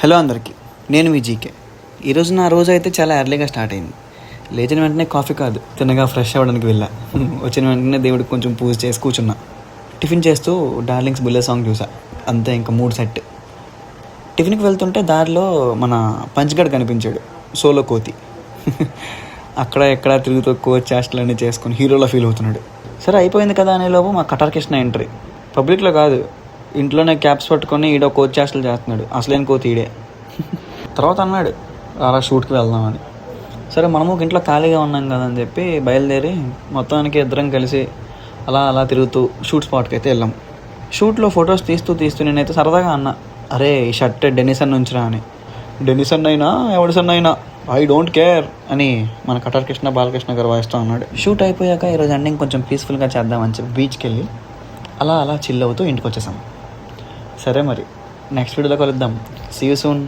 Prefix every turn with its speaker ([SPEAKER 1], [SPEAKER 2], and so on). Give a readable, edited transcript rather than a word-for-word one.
[SPEAKER 1] Hello అందరికీ, నేను మీ GK. ఈరోజు నా రోజు అయితే చాలా ఎర్లీగా స్టార్ట్ అయింది. లేచిన వెంటనే కాఫీ కాదు, తిన్నగా ఫ్రెష్ అవ్వడానికి వెళ్ళా. వచ్చిన వెంటనే దేవుడికి కొంచెం పూజ చేసి కూర్చున్నా. టిఫిన్ చేస్తూ డార్లింగ్స్ బుల్లే సాంగ్ చూసా. అంతే, ఇంకా మూడ్ సెట్. టిఫిన్కి వెళ్తుంటే దారిలో మన పంచ్గడ్ కనిపించాడు, సోలో కోతి. అక్కడ ఎక్కడ తిరుగుతూ కోచ్ చేష్టలన్నీ చేసుకుని హీరోలో ఫీల్ అవుతున్నాడు. సరే అయిపోయింది కదా అనే లోపు మా కటార్ కృష్ణ ఎంట్రీ. పబ్లిక్లో కాదు, ఇంట్లోనే క్యాప్స్ పట్టుకొని ఈడో కోచ్ చేష్టలు చేస్తున్నాడు. అసలేం కోతి ఈడే. తర్వాత అన్నాడు అలా షూట్కి వెళ్దామని. సరే మనము ఇంట్లో ఖాళీగా ఉన్నాం కదా అని చెప్పి బయలుదేరి మొత్తానికి ఇద్దరం కలిసి అలా అలా తిరుగుతూ షూట్ స్పాట్కి అయితే వెళ్ళాం. షూట్లో ఫొటోస్ తీస్తూ నేనైతే సరదాగా అన్నా, అరే ఈ షర్ట్ డెనిసన్ నుంచిరా అని. డెనిసన్ అయినా ఎవడిసన్ అయినా ఐ డోంట్ కేర్ అని మన కటార్ కృష్ణ బాలకృష్ణ గారు వాయిస్తూ ఉన్నాడు. షూట్ అయిపోయాక ఈరోజు ఎండింగ్ కొంచెం పీస్ఫుల్గా చేద్దామని చెప్పి బీచ్కి వెళ్ళి అలా అలా చిల్ అవుతూ ఇంటికి వచ్చేసాం. సరే మరి నెక్స్ట్ వీడియోలో కలుద్దాం. See you soon.